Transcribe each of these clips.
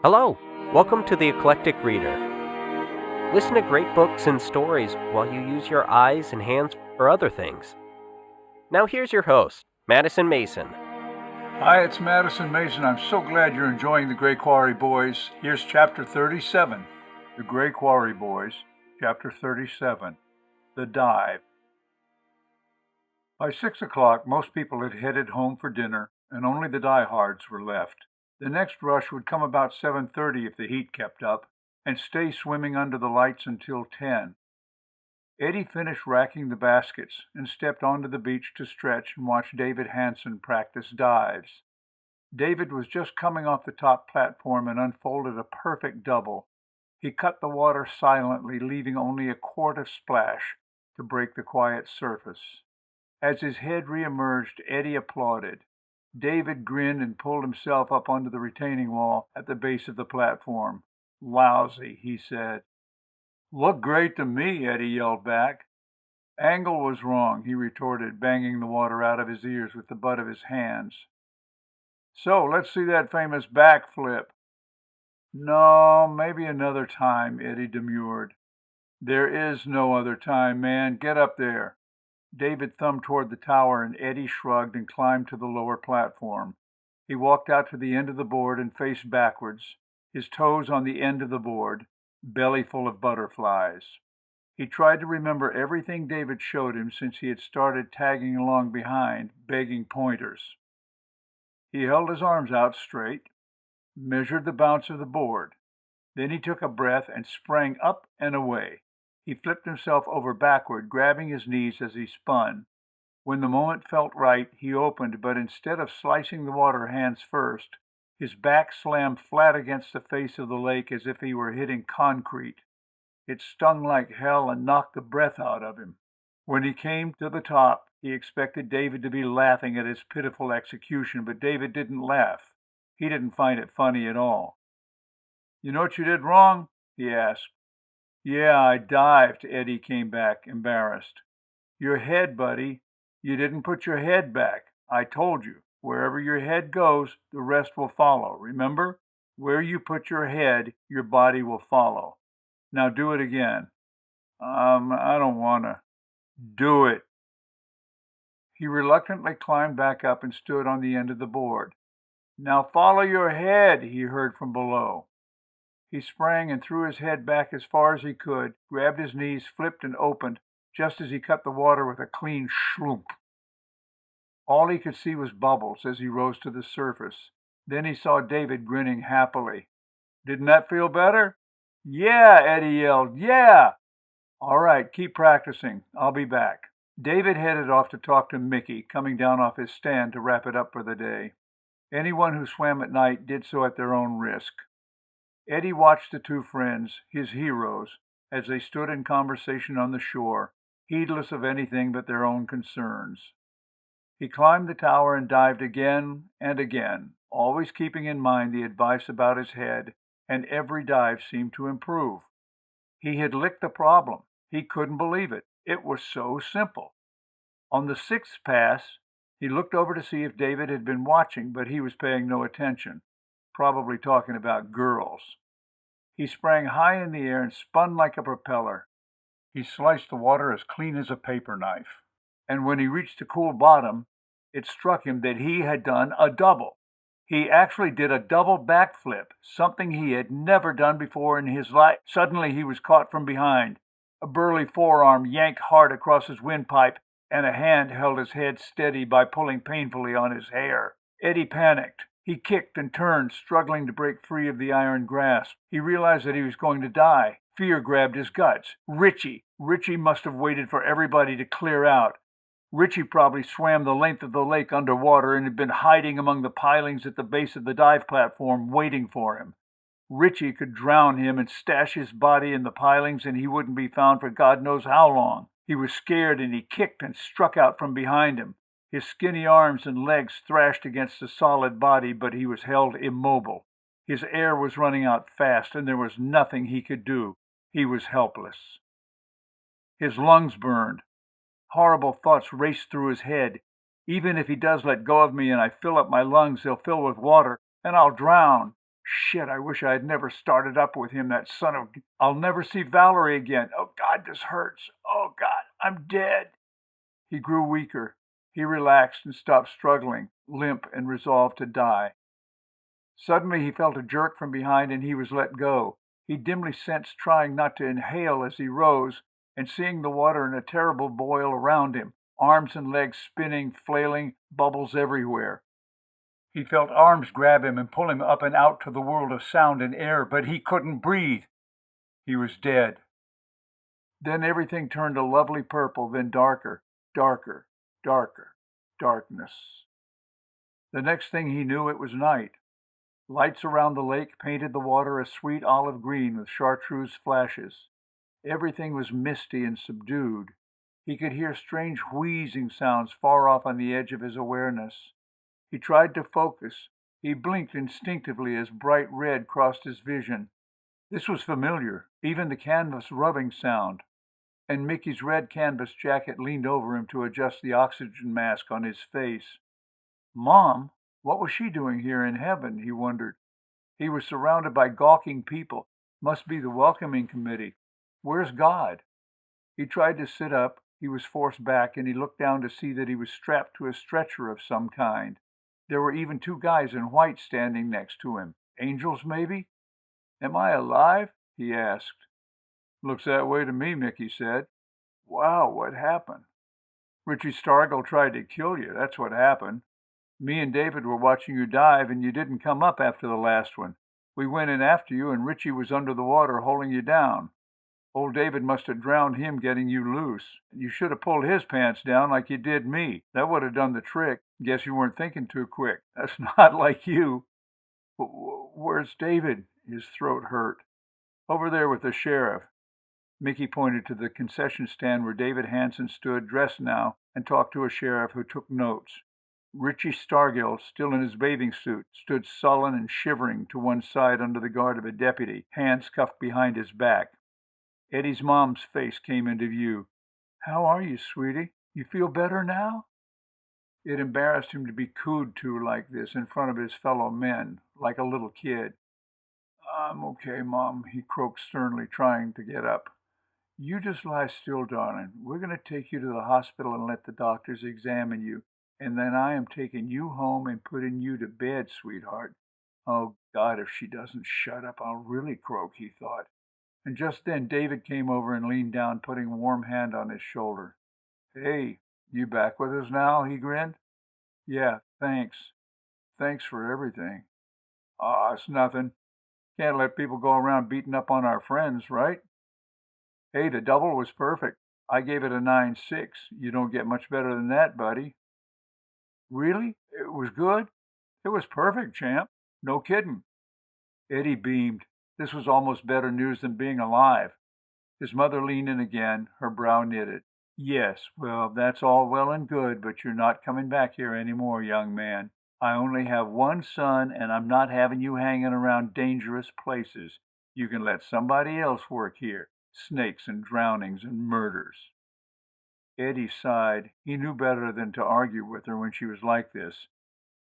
Hello, welcome to the Eclectic Reader. Listen to great books and stories while you use your eyes and hands for other things. Now here's your host, Madison Mason. Hi, it's Madison Mason. I'm so glad you're enjoying The Grey Quarry Boys. Here's Chapter 37, The Grey Quarry Boys, Chapter 37, The Dive. By 6 o'clock, most people had headed home for dinner, and only the diehards were left. The next rush would come about 7:30 if the heat kept up, and stay swimming under the lights until 10. Eddie finished racking the baskets and stepped onto the beach to stretch and watch David Hansen practice dives. David was just coming off the top platform and unfolded a perfect double. He cut the water silently, leaving only a quart of splash to break the quiet surface. As his head reemerged, Eddie applauded. David grinned and pulled himself up onto the retaining wall at the base of the platform. "Lousy," he said. "Looked great to me," Eddie yelled back. "Angle was wrong," he retorted, banging the water out of his ears with the butt of his hands. "So, let's see that famous backflip." "No, maybe another time," Eddie demurred. "There is no other time, man. Get up there." David thumbed toward the tower, and Eddie shrugged and climbed to the lower platform. He walked out to the end of the board and faced backwards, his toes on the end of the board, belly full of butterflies. He tried to remember everything David showed him since he had started tagging along behind, begging pointers. He held his arms out straight, measured the bounce of the board. Then he took a breath and sprang up and away. He flipped himself over backward, grabbing his knees as he spun. When the moment felt right, he opened, but instead of slicing the water hands first, his back slammed flat against the face of the lake as if he were hitting concrete. It stung like hell and knocked the breath out of him. When he came to the top, he expected David to be laughing at his pitiful execution, but David didn't laugh. He didn't find it funny at all. "You know what you did wrong?" he asked. "Yeah, I dived," Eddie came back, embarrassed. "Your head, buddy. You didn't put your head back. I told you, wherever your head goes, the rest will follow. Remember? Where you put your head, your body will follow. Now do it again." I don't want to." "Do it." He reluctantly climbed back up and stood on the end of the board. "Now follow your head," he heard from below. He sprang and threw his head back as far as he could, grabbed his knees, flipped and opened, just as he cut the water with a clean shloomp. All he could see was bubbles as he rose to the surface. Then he saw David grinning happily. "Didn't that feel better?" "Yeah," Eddie yelled. "Yeah." "All right, keep practicing. I'll be back." David headed off to talk to Mickey, coming down off his stand to wrap it up for the day. Anyone who swam at night did so at their own risk. Eddie watched the two friends, his heroes, as they stood in conversation on the shore, heedless of anything but their own concerns. He climbed the tower and dived again and again, always keeping in mind the advice about his head, and every dive seemed to improve. He had licked the problem. He couldn't believe it. It was so simple. On the sixth pass, he looked over to see if David had been watching, but he was paying no attention, probably talking about girls. He sprang high in the air and spun like a propeller. He sliced the water as clean as a paper knife. And when he reached the cool bottom, it struck him that he had done a double. He actually did a double backflip, something he had never done before in his life. Suddenly he was caught from behind. A burly forearm yanked hard across his windpipe, and a hand held his head steady by pulling painfully on his hair. Eddie panicked. He kicked and turned, struggling to break free of the iron grasp. He realized that he was going to die. Fear grabbed his guts. Richie! Richie must have waited for everybody to clear out. Richie probably swam the length of the lake underwater and had been hiding among the pilings at the base of the dive platform, waiting for him. Richie could drown him and stash his body in the pilings, and he wouldn't be found for God knows how long. He was scared, and he kicked and struck out from behind him. His skinny arms and legs thrashed against the solid body, but he was held immobile. His air was running out fast, and there was nothing he could do. He was helpless. His lungs burned. Horrible thoughts raced through his head. Even if he does let go of me and I fill up my lungs, they'll fill with water, and I'll drown. Shit, I wish I had never started up with him, that son of... I'll never see Valerie again. Oh, God, this hurts. Oh, God, I'm dead. He grew weaker. He relaxed and stopped struggling, limp and resolved to die. Suddenly he felt a jerk from behind and he was let go. He dimly sensed trying not to inhale as he rose and seeing the water in a terrible boil around him, arms and legs spinning, flailing, bubbles everywhere. He felt arms grab him and pull him up and out to the world of sound and air, but he couldn't breathe. He was dead. Then everything turned a lovely purple, then darker, darker, darker, darkness. The next thing he knew, it was night. Lights around the lake painted the water a sweet olive green with chartreuse flashes. Everything was misty and subdued. He could hear strange wheezing sounds far off on the edge of his awareness. He tried to focus. He blinked instinctively as bright red crossed his vision. This was familiar, even the canvas rubbing sound. And Mickey's red canvas jacket leaned over him to adjust the oxygen mask on his face. Mom? What was she doing here in heaven? He wondered. He was surrounded by gawking people. Must be the welcoming committee. Where's God? He tried to sit up. He was forced back, and he looked down to see that he was strapped to a stretcher of some kind. There were even two guys in white standing next to him. Angels, maybe? Am I alive? He asked. Looks that way to me, Mickey said. Wow, what happened? Richie Stargell tried to kill you. That's what happened. Me and David were watching you dive, and you didn't come up after the last one. We went in after you, and Richie was under the water holding you down. Old David must have drowned him getting you loose. You should have pulled his pants down like you did me. That would have done the trick. Guess you weren't thinking too quick. That's not like you. Where's David? His throat hurt. Over there with the sheriff. Mickey pointed to the concession stand where David Hanson stood, dressed now, and talked to a sheriff who took notes. Richie Stargell, still in his bathing suit, stood sullen and shivering to one side under the guard of a deputy, hands cuffed behind his back. Eddie's mom's face came into view. How are you, sweetie? You feel better now? It embarrassed him to be cooed to like this in front of his fellow men, like a little kid. I'm okay, Mom, he croaked sternly, trying to get up. You just lie still, darling. We're going to take you to the hospital and let the doctors examine you. And then I am taking you home and putting you to bed, sweetheart. Oh, God, if she doesn't shut up, I'll really croak, he thought. And just then David came over and leaned down, putting a warm hand on his shoulder. Hey, you back with us now? He grinned. Yeah, thanks. Thanks for everything. It's nothing. Can't let people go around beating up on our friends, right? Hey, the double was perfect. I gave it a 9.6. You don't get much better than that, buddy. Really? It was good? It was perfect, champ. No kidding. Eddie beamed. This was almost better news than being alive. His mother leaned in again, her brow knitted. Yes, well, that's all well and good, but you're not coming back here anymore, young man. I only have one son, and I'm not having you hanging around dangerous places. You can let somebody else work here. Snakes and drownings and murders. Eddie sighed. He knew better than to argue with her when she was like this.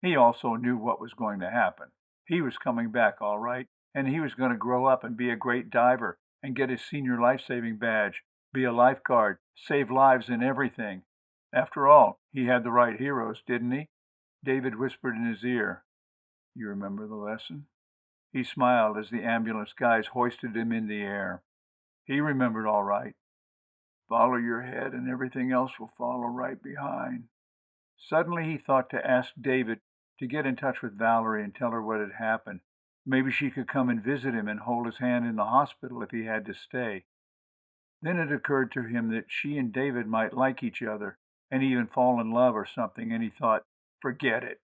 He also knew what was going to happen. He was coming back all right, and he was going to grow up and be a great diver and get his senior life-saving badge, be a lifeguard, save lives in everything. After all, he had the right heroes, didn't he? David whispered in his ear, You remember the lesson? He smiled as the ambulance guys hoisted him in the air. He remembered all right. Follow your head and everything else will follow right behind. Suddenly he thought to ask David to get in touch with Valerie and tell her what had happened. Maybe she could come and visit him and hold his hand in the hospital if he had to stay. Then it occurred to him that she and David might like each other and even fall in love or something, and he thought, forget it.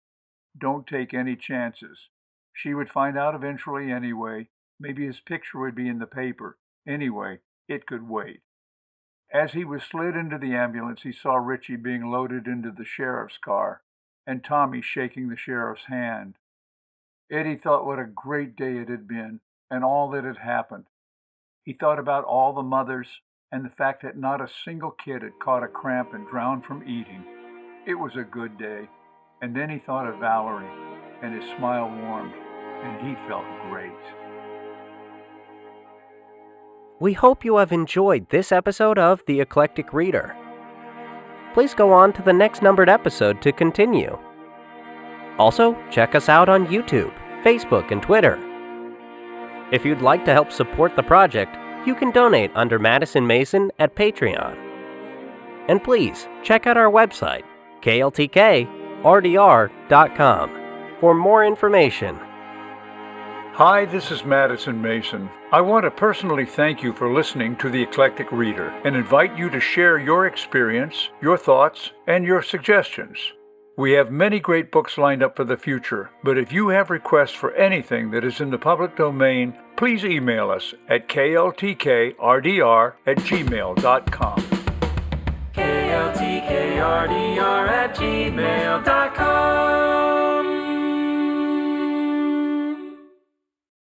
Don't take any chances. She would find out eventually anyway. Maybe his picture would be in the paper. Anyway, it could wait. As he was slid into the ambulance, he saw Richie being loaded into the sheriff's car and Tommy shaking the sheriff's hand. Eddie thought what a great day it had been and all that had happened. He thought about all the mothers and the fact that not a single kid had caught a cramp and drowned from eating. It was a good day. And then he thought of Valerie, and his smile warmed. and he felt great. We hope you have enjoyed this episode of The Eclectic Reader. Please go on to the next numbered episode to continue. Also, check us out on YouTube, Facebook, and Twitter. If you'd like to help support the project, you can donate under Madison Mason at Patreon. And please check out our website, kltkrdr.com, for more information. Hi, this is Madison Mason. I want to personally thank you for listening to The Eclectic Reader and invite you to share your experience, your thoughts, and your suggestions. We have many great books lined up for the future, but if you have requests for anything that is in the public domain, please email us at kltkrdr@gmail.com. kltkrdr@gmail.com